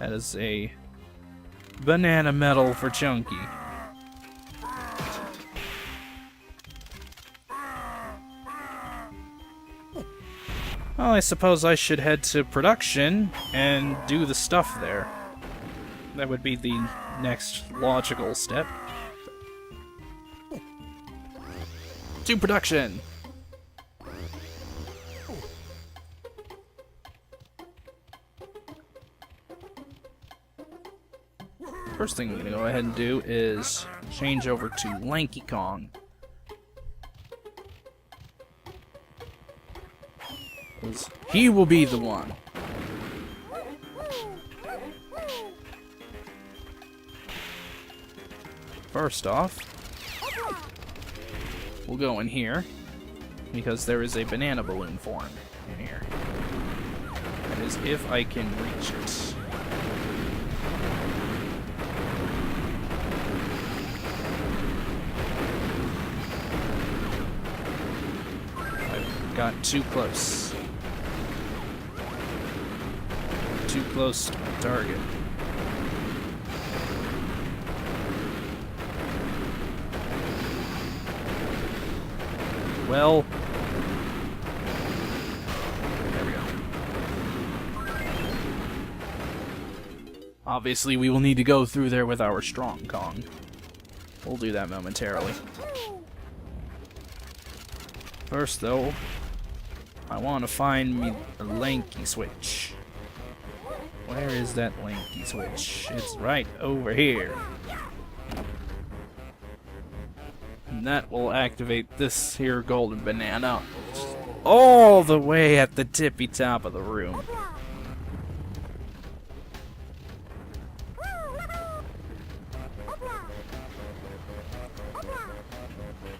That is a banana medal for Chunky. Well, I suppose I should head to production and do the stuff there. That would be the next logical step. To production! First thing I'm gonna go ahead and do is change over to Lanky Kong. He will be the one. First off, we'll go in here, because there is a banana balloon form in here. That is if I can reach it. I've got too close. Too close to my target. Well, there we go. Obviously, we will need to go through there with our strong Kong. We'll do that momentarily. First, though, I want to find me a lanky switch. Where is that lanky switch? It's right over here. And that will activate this here golden banana all the way at the tippy top of the room.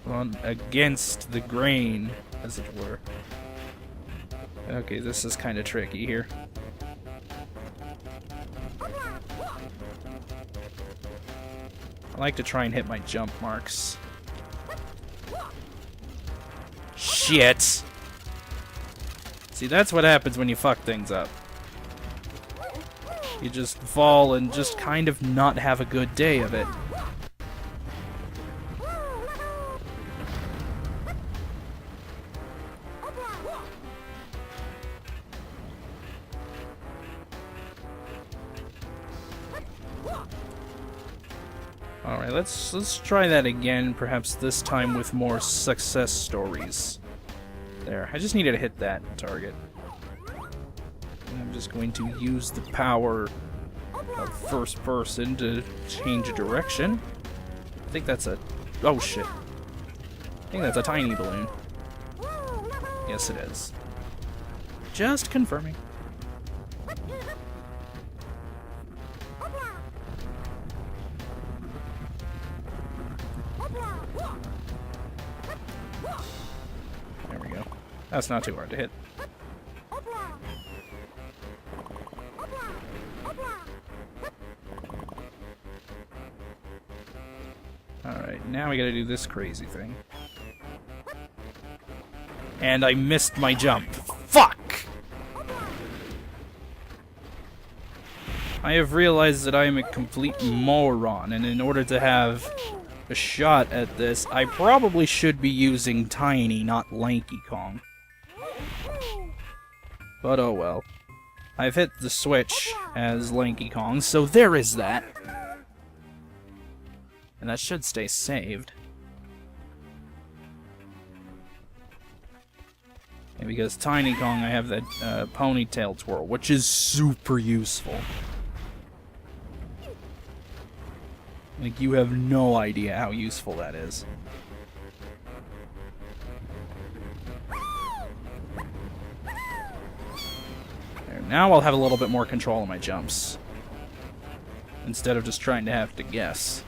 On against the grain, as it were. Okay, this is kind of tricky here. I like to try and hit my jump marks. Shit! See, that's what happens when you fuck things up. You just fall and just kind of not have a good day of it. Alright, let's try that again, perhaps this time with more success stories. There, I just needed to hit that target. And I'm just going to use the power of first person to change a direction. I think that's a... oh shit. I think that's a tiny balloon. Yes it is. Just confirming. There we go. That's not too hard to hit. Alright, now we gotta do this crazy thing. And I missed my jump. Fuck! I have realized that I am a complete moron, and in order to have a shot at this, I probably should be using Tiny, not Lanky Kong. But oh well. I've hit the switch as Lanky Kong, so there is that. And that should stay saved. And because Tiny Kong, I have that ponytail twirl, which is super useful. Like, you have no idea how useful that is. There, now I'll have a little bit more control of my jumps. Instead of just trying to have to guess.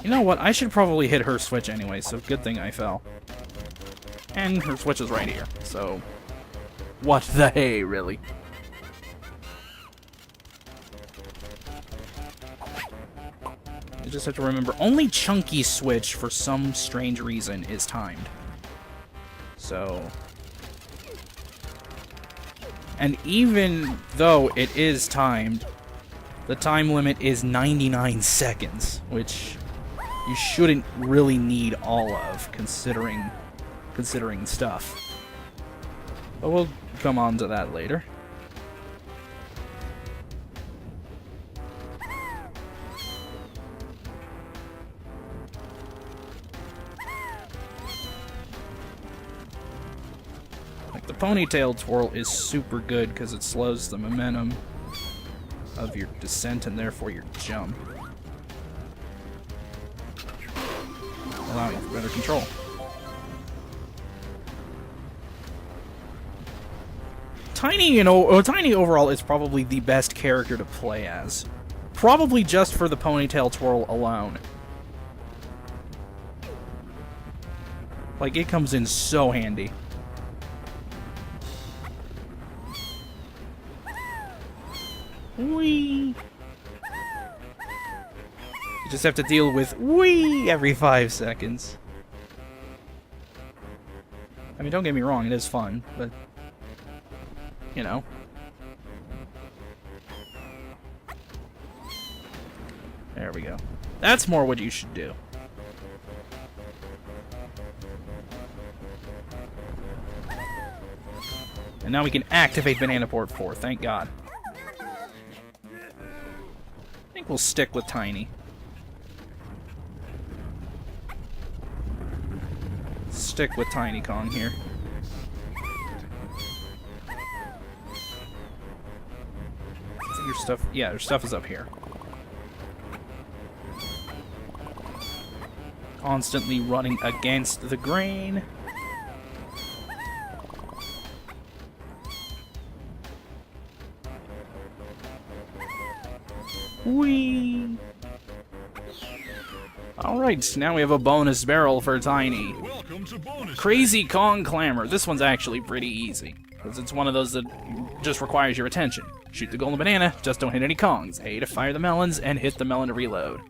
You know what? I should probably hit her switch anyway, so good thing I fell. And her switch is right here, so... what the hey, really? You just have to remember, only Chunky's switch, for some strange reason, is timed. So... And even though it is timed, the time limit is 99 seconds, which you shouldn't really need all of, considering stuff. But we'll come on to that later. Like, the ponytail twirl is super good because it slows the momentum of your descent and therefore your jump, allowing for better control. Tiny, Tiny overall is probably the best character to play as. Probably just for the ponytail twirl alone. Like, it comes in so handy. Whee! You just have to deal with whee every 5 seconds. I mean, don't get me wrong, it is fun, but you know. There we go. That's more what you should do. And now we can activate Banana Port 4, thank God. I think we'll stick with Tiny. Stick with Tiny Kong here. Your stuff, yeah, their stuff is up here. Constantly running against the grain. Whee! Alright, now we have a bonus barrel for Tiny. Crazy Kong Clamor. This one's actually pretty easy, because it's one of those that just requires your attention. Shoot the golden banana, just don't hit any Kongs. A to fire the melons, and hit the melon to reload.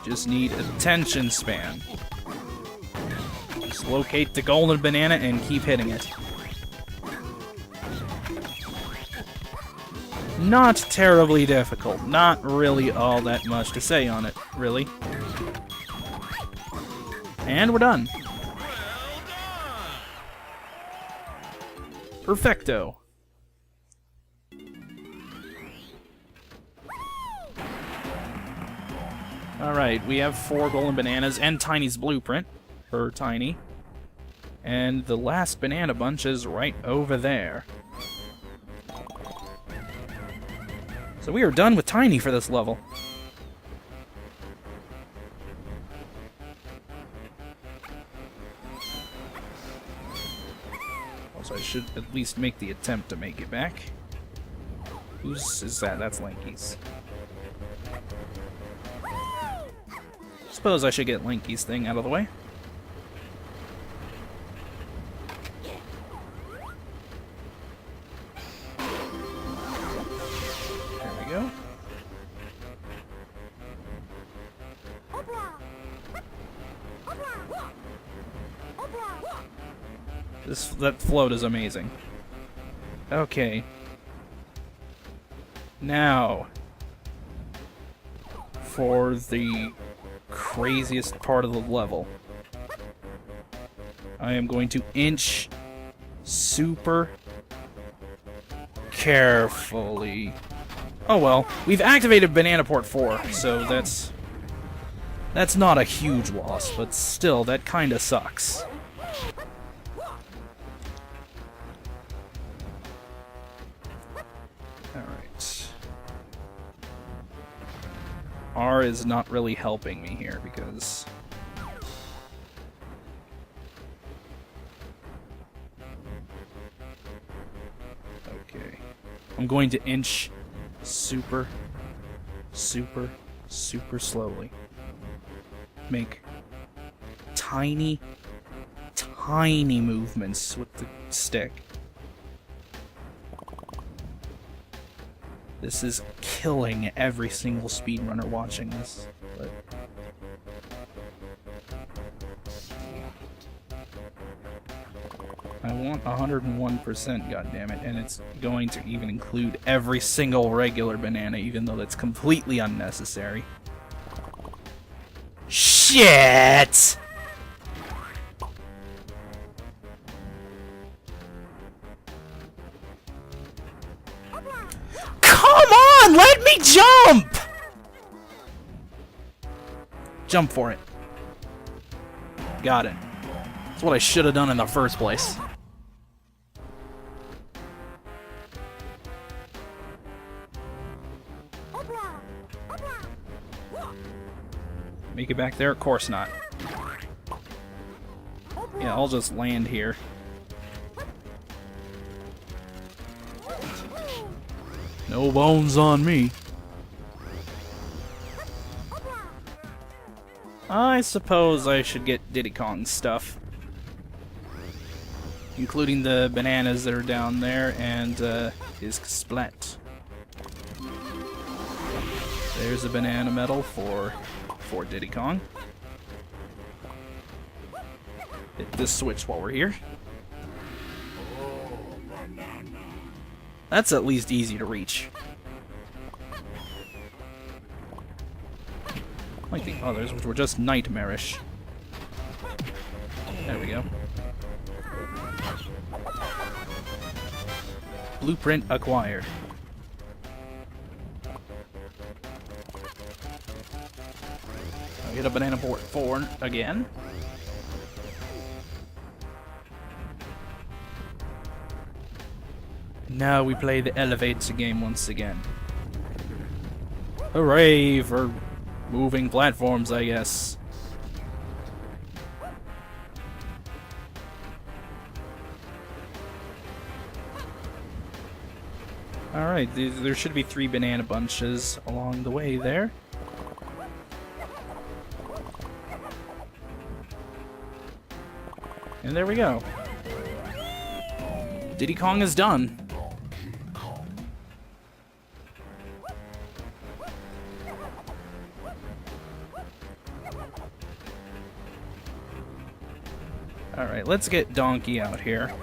Just need attention span. Just locate the golden banana and keep hitting it. Not terribly difficult. Not really all that much to say on it, really. And we're done. Perfecto. Alright, we have 4 golden bananas and Tiny's blueprint for Tiny. And the last banana bunch is right over there. So we are done with Tiny for this level. Also, I should at least make the attempt to make it back. Whose is that? That's Lanky's. Suppose I should get Lanky's thing out of the way. There we go. That float is amazing. Okay. Now, for the craziest part of the level, I am going to inch super carefully. Oh well, we've activated Banana Port 4, so that's not a huge loss, but still, that kinda sucks. Alright. R is not really helping me here, because okay. I'm going to inch super slowly. Make tiny movements with the stick. This is killing every single speedrunner watching this, but want 101%, goddammit, and it's going to even include every single regular banana, even though that's completely unnecessary. Shit! Come on, let me jump! Jump for it. Got it. That's what I should have done in the first place. Make it back there? Of course not. Yeah, I'll just land here. No bones on me. I suppose I should get Diddy Kong's stuff. Including the bananas that are down there and his splat. There's a banana medal for Diddy Kong. Hit this switch while we're here. That's at least easy to reach. Like the others, which were just nightmarish. There we go. Blueprint acquired. I'll get a banana port 4 again. Now we play the elevator game once again. Hooray for moving platforms, I guess. Alright, there should be 3 banana bunches along the way there. And there we go. Diddy Kong is done. Alright, let's get Donkey out here.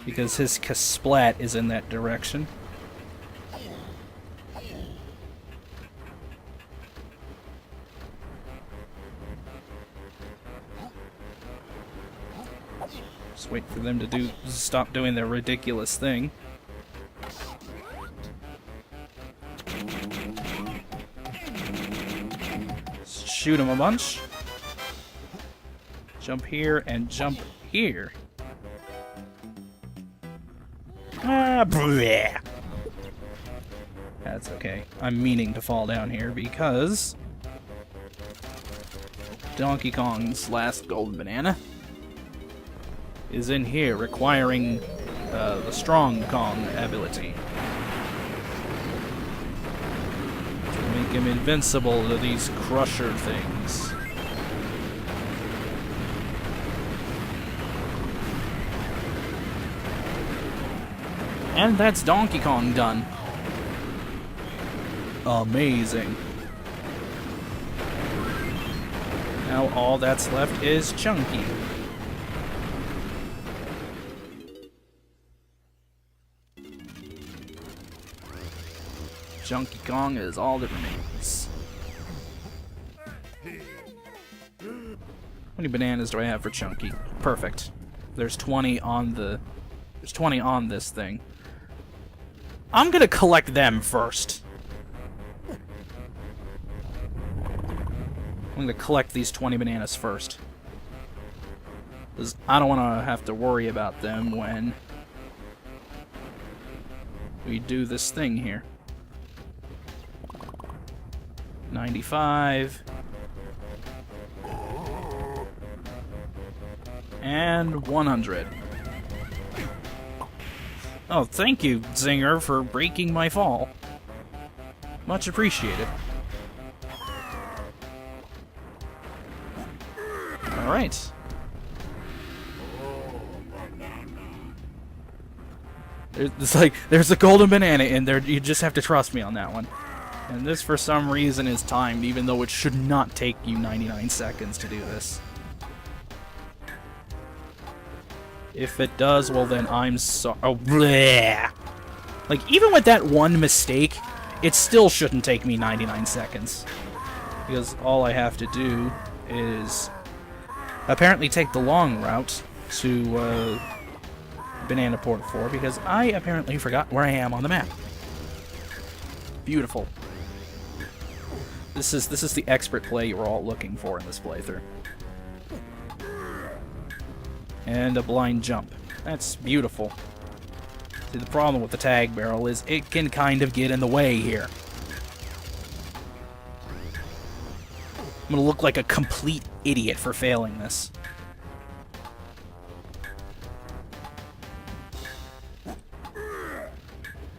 Because his Kasplat is in that direction. Just wait for them to stop doing their ridiculous thing. Shoot him a bunch. Jump here and jump here. Ah, bleh. That's okay. I'm meaning to fall down here because Donkey Kong's last golden banana is in here, requiring the Strong Kong ability to make him invincible to these crusher things. And that's Donkey Kong done. Amazing. Now all that's left is Chunky. Donkey Kong is all that remains. How many bananas do I have for Chunky? Perfect. There's 20 on There's 20 on this thing. I'm gonna collect them first. I'm gonna collect these 20 bananas first. Because I don't want to have to worry about them when we do this thing here. 95. And 100. Oh, thank you, Zinger, for breaking my fall. Much appreciated. Alright. It's like, there's a golden banana in there, you just have to trust me on that one. And this, for some reason, is timed, even though it should not take you 99 seconds to do this. If it does, well then I'm so- oh, bleh. Like, even with that one mistake, it still shouldn't take me 99 seconds. Because all I have to do is apparently take the long route to Banana Port 4, because I apparently forgot where I am on the map. Beautiful. This is the expert play you were all looking for in this playthrough. And a blind jump. That's beautiful. See, the problem with the tag barrel is it can kind of get in the way here. I'm gonna look like a complete idiot for failing this.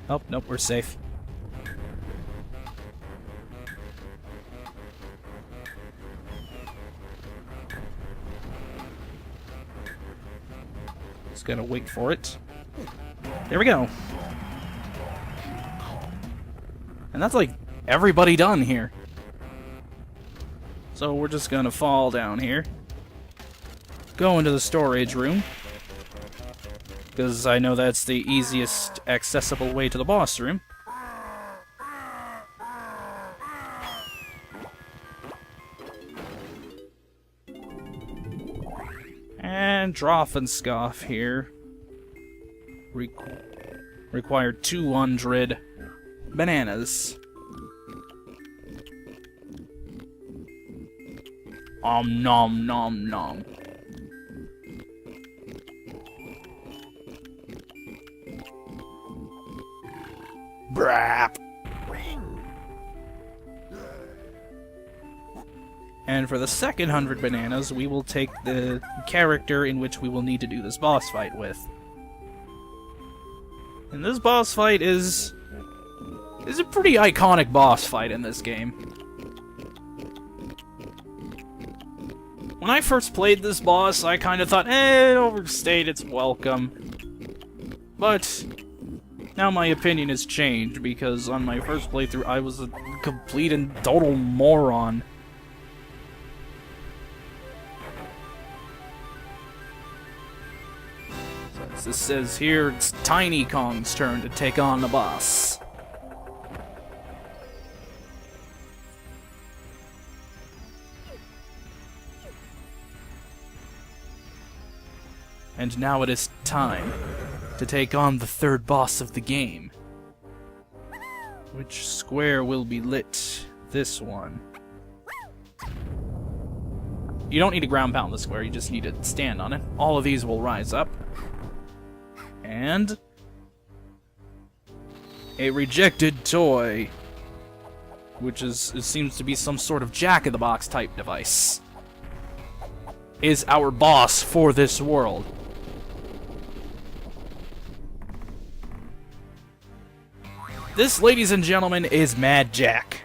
Oh, nope, we're safe. Just gotta wait for it. There we go. And that's like everybody done here. So we're just gonna fall down here. Go into the storage room. Because I know that's the easiest accessible way to the boss room. And Droffenscoff here required 200 bananas. Nom nom nom. Brap. And for the second 100 bananas, we will take the character in which we will need to do this boss fight with. And this boss fight is a pretty iconic boss fight in this game. When I first played this boss, I kind of thought, it overstayed its welcome. But now my opinion has changed, because on my first playthrough, I was a complete and total moron. So as this says here, it's Tiny Kong's turn to take on the boss. And now it is time to take on the third boss of the game. Which square will be lit? This one. You don't need to ground pound the square, you just need to stand on it. All of these will rise up. And a rejected toy, which it seems to be some sort of jack-in-the-box type device, is our boss for this world. This, ladies and gentlemen, is Mad Jack.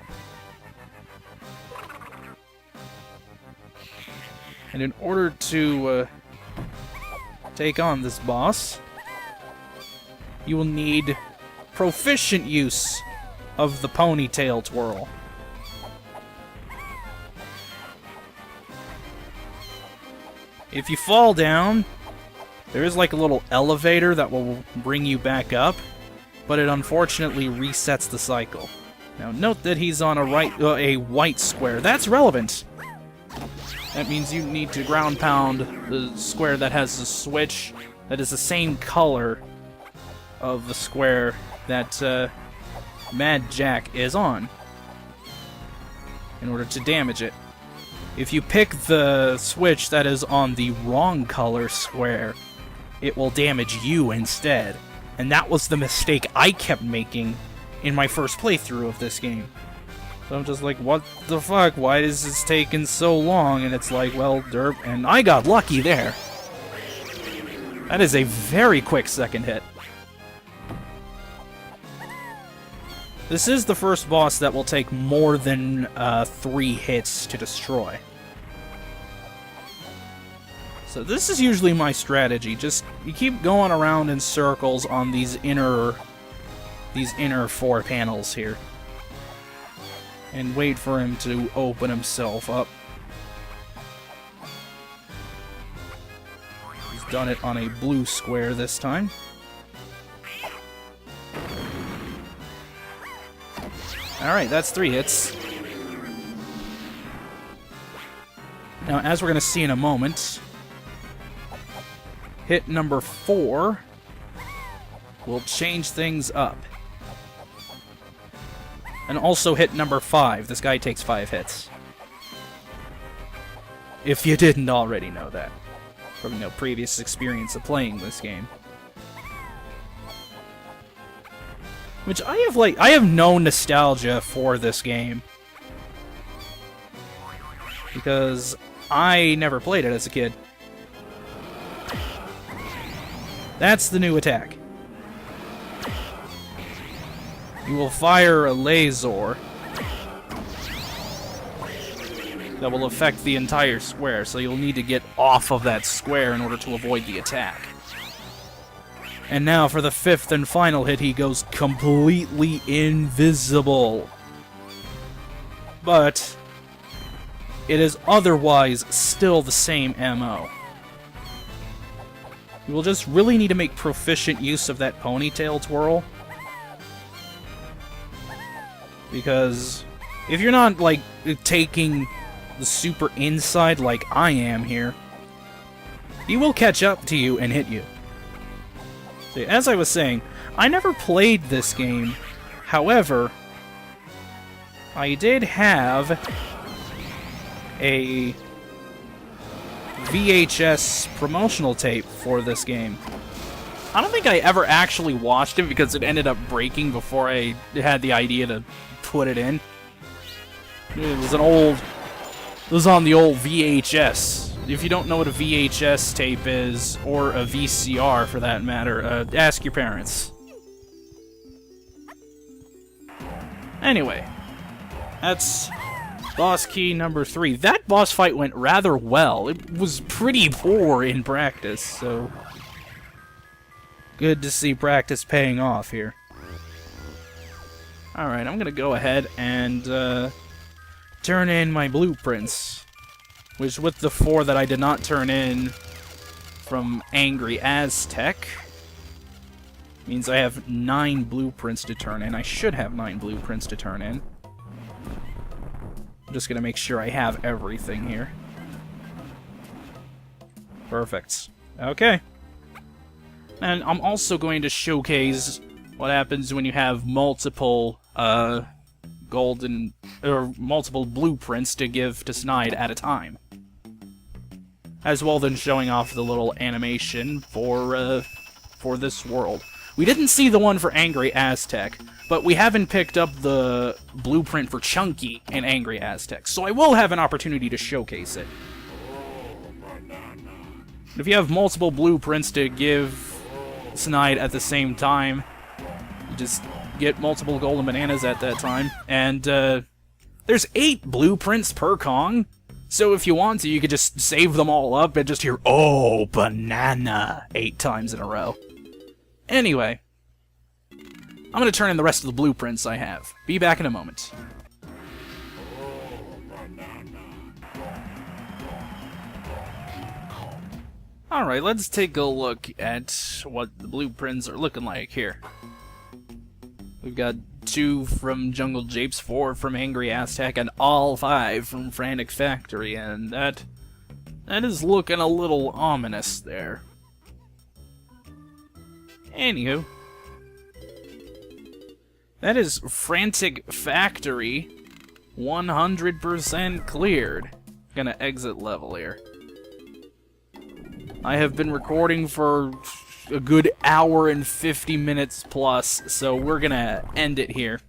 And in order to take on this boss, you will need proficient use of the ponytail twirl. If you fall down, there is like a little elevator that will bring you back up, but it unfortunately resets the cycle. Now note that he's on a white square. That's relevant. That means you need to ground pound the square that has a switch that is the same color of the square that Mad Jack is on, in order to damage it. If you pick the switch that is on the wrong color square, it will damage you instead. And that was the mistake I kept making in my first playthrough of this game. So I'm just like, what the fuck? Why is this taking so long? And it's like, well, derp. And I got lucky there. That is a very quick second hit. This is the first boss that will take more than 3 hits to destroy. So this is usually my strategy. Just you keep going around in circles on these inner 4 panels here, and wait for him to open himself up. done it on a blue square this time. Alright, that's 3 hits. Now, as we're going to see in a moment, hit number 4 will change things up. And also hit number 5. This guy takes 5 hits. If you didn't already know that from previous experience of playing this game. Which I have no nostalgia for this game. Because I never played it as a kid. That's the new attack. You will fire a laser that will affect the entire square, so you'll need to get off of that square in order to avoid the attack. And now for the 5th and final hit, he goes completely invisible. But it is otherwise still the same MO. You will just really need to make proficient use of that ponytail twirl. Because if you're not, like, taking the super inside like I am here, he will catch up to you and hit you. So, as I was saying, I never played this game. However, I did have a VHS promotional tape for this game. I don't think I ever actually watched it because it ended up breaking before I had the idea to put it in. It was on the old VHS. If you don't know what a VHS tape is, or a VCR for that matter, ask your parents. Anyway, that's boss key number 3. That boss fight went rather well. It was pretty poor in practice, so good to see practice paying off here. Alright, I'm gonna go ahead and turn in my blueprints, which with the 4 that I did not turn in from Angry Aztec means I have 9 blueprints to turn in. I should have 9 blueprints to turn in. I'm just gonna make sure I have everything here. Perfect. Okay. And I'm also going to showcase what happens when you have multiple golden or multiple blueprints to give to Snide at a time. As well then showing off the little animation for this world. We didn't see the one for Angry Aztec, but we haven't picked up the blueprint for Chunky in Angry Aztec, so I will have an opportunity to showcase it. If you have multiple blueprints to give Snide at the same time, you just get multiple golden bananas at that time. And there's 8 blueprints per Kong, so if you want to, you could just save them all up and just hear, "Oh, banana," 8 times in a row. Anyway, I'm going to turn in the rest of the blueprints I have. Be back in a moment. Alright, let's take a look at what the blueprints are looking like here. We've got 2 from Jungle Japes, 4 from Angry Aztec, and all 5 from Frantic Factory, and that is looking a little ominous there. Anywho, that is Frantic Factory 100% cleared. Gonna exit level here. I have been recording for a good hour and 50 minutes plus, so we're gonna end it here.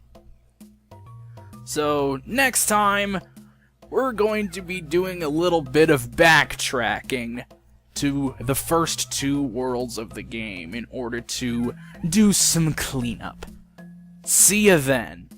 So, next time, we're going to be doing a little bit of backtracking to the first 2 worlds of the game in order to do some cleanup. See ya then.